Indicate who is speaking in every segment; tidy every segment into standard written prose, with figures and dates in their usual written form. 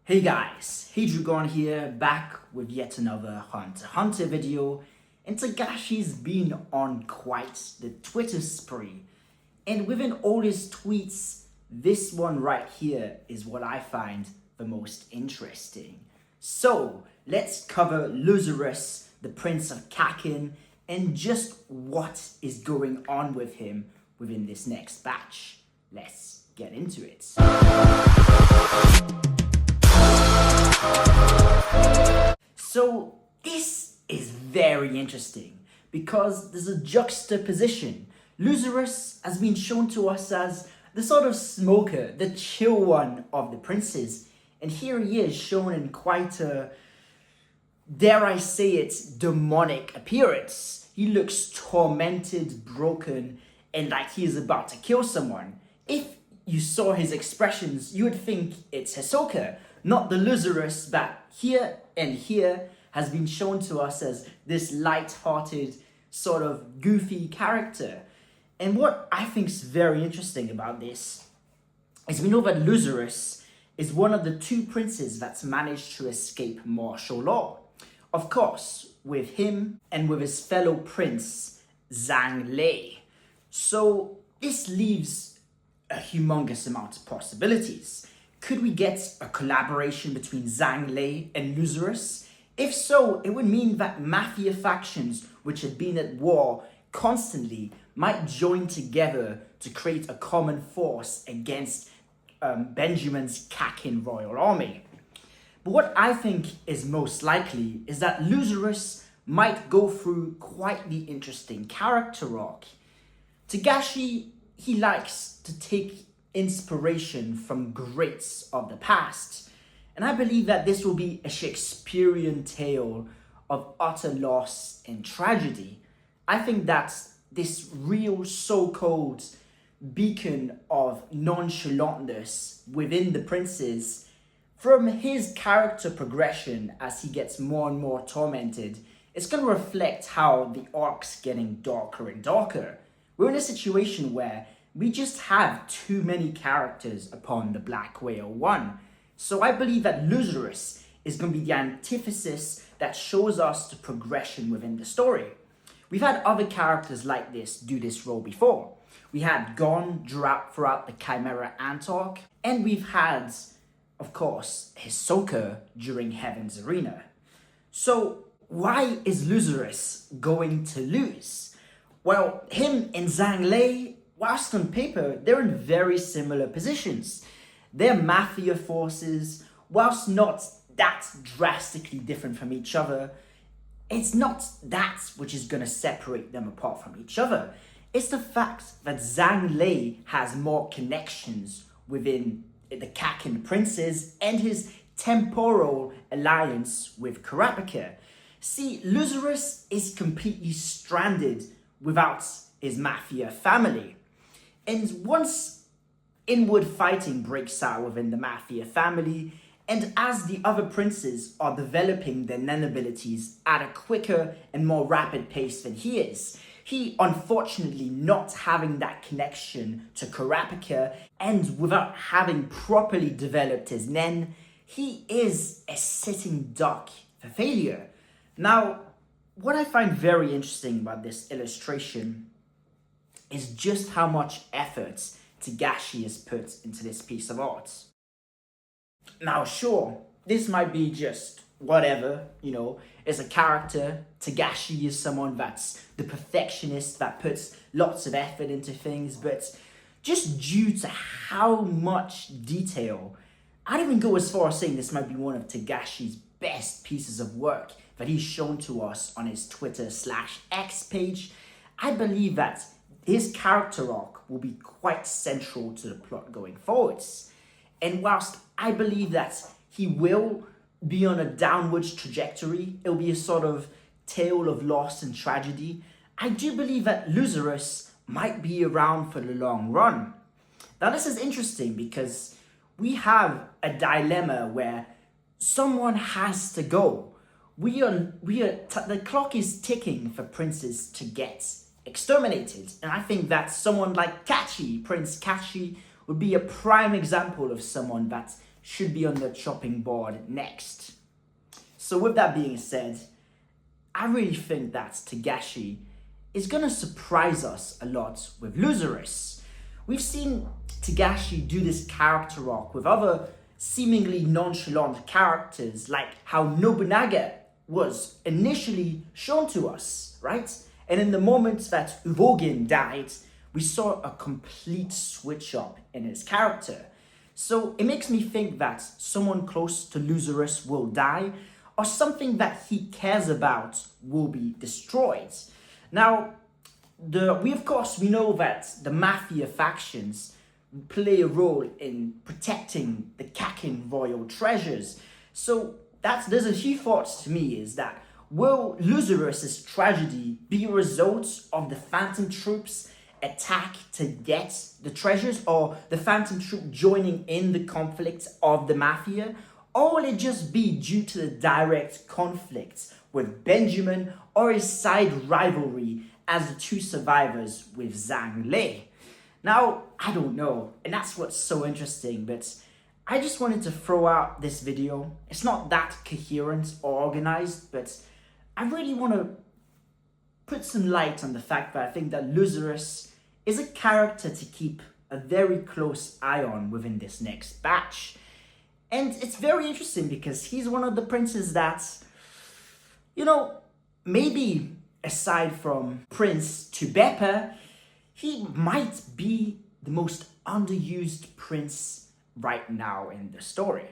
Speaker 1: Hey guys, Hadrugon here, back with yet another Hunter x Hunter video, and Togashi's been on quite the Twitter spree, and within all his tweets, this one right here is what I find the most interesting. So, let's cover Luzurus, the Prince of Kakin, and just what is going on with him within this next batch. Let's get into it. So this is very interesting because there's a juxtaposition. Luzurus has been shown to us as the sort of smoker, the chill one of the princes, and here he is shown in quite a, dare I say it, demonic appearance. He looks tormented, broken, and like he is about to kill someone. If you saw his expressions, you would think it's Hisoka, not the Luzurus that here and here has been shown to us as this light-hearted, sort of goofy character. And what I think is very interesting about this is we know that Luzurus is one of the two princes that's managed to escape martial law. Of course, with him and with his fellow prince, Zhang Lei. So this leaves a humongous amount of possibilities. Could we get a collaboration between Zhang Lei and Luzurus? If so, it would mean that mafia factions which had been at war constantly might join together to create a common force against Benjamin's Kakin royal army. But what I think is most likely is that Luzurus might go through quite the interesting character arc. Togashi, he likes to take inspiration from greats of the past, and I believe that this will be a Shakespearean tale of utter loss and tragedy. I think that this real so-called beacon of nonchalantness within the princes, from his character progression as he gets more and more tormented, it's going to reflect how the arc's getting darker and darker. We're in a situation where we just have too many characters upon the Black Whale 1. So I believe that Luzurus is going to be the antithesis that shows us the progression within the story. We've had other characters like this do this role before. We had Gon throughout the Chimera Ant arc, and we've had, of course, Hisoka during Heaven's Arena. So why is Luzurus going to lose? Well, him and Zhang Lei, whilst on paper, they're in very similar positions. They're mafia forces, whilst not that drastically different from each other. It's not that which is going to separate them apart from each other. It's the fact that Zhang Lei has more connections within the Kakin princes and his temporal alliance with Kurapika. See, Luzurus is completely stranded without his mafia family. And once inward fighting breaks out within the mafia family, and as the other princes are developing their nen abilities at a quicker and more rapid pace than he is, he unfortunately not having that connection to Kurapika and without having properly developed his nen, he is a sitting duck for failure. Now, what I find very interesting about this illustration is just how much effort Togashi has put into this piece of art. Now, sure, this might be just whatever, as a character. Togashi is someone that's the perfectionist that puts lots of effort into things, but just due to how much detail, I'd even go as far as saying this might be one of Togashi's best pieces of work that he's shown to us on his Twitter/X page. I believe that his character arc will be quite central to the plot going forwards. And whilst I believe that he will be on a downwards trajectory, it'll be a sort of tale of loss and tragedy, I do believe that Luzurus might be around for the long run. Now this is interesting because we have a dilemma where someone has to go. The clock is ticking for princes to get exterminated. And I think that someone like Kachi, Prince Kachi, would be a prime example of someone that should be on the chopping board next. So with that being said, I really think that Togashi is gonna surprise us a lot with Luzurus. We've seen Togashi do this character arc with other seemingly nonchalant characters, like how Nobunaga was initially shown to us, right? And in the moment that Uvogin died, we saw a complete switch up in his character. So it makes me think that someone close to Luzurus will die, or something that he cares about will be destroyed. Now, we know that the Mafia factions play a role in protecting the Kakin royal treasures. So there's a few thoughts to me is that will Luzurus' tragedy be a result of the Phantom Troops attack to get the treasures, or the Phantom Troop joining in the conflict of the Mafia? Or will it just be due to the direct conflict with Benjamin or his side rivalry as the two survivors with Zhang Lei? Now, I don't know, and that's what's so interesting, but I just wanted to throw out this video. It's not that coherent or organized, but I really want to put some light on the fact that I think that Luzurus is a character to keep a very close eye on within this next batch. And it's very interesting because he's one of the princes that, maybe aside from Prince Tubepa, he might be the most underused prince right now in the story.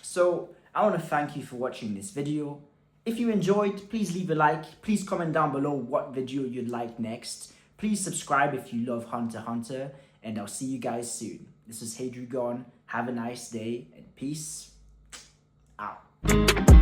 Speaker 1: So I want to thank you for watching this video. If you enjoyed, please leave a like. Please comment down below what video you'd like next. Please subscribe if you love Hunter x Hunter, and I'll see you guys soon. This is Hadrugon. Have a nice day, and peace out.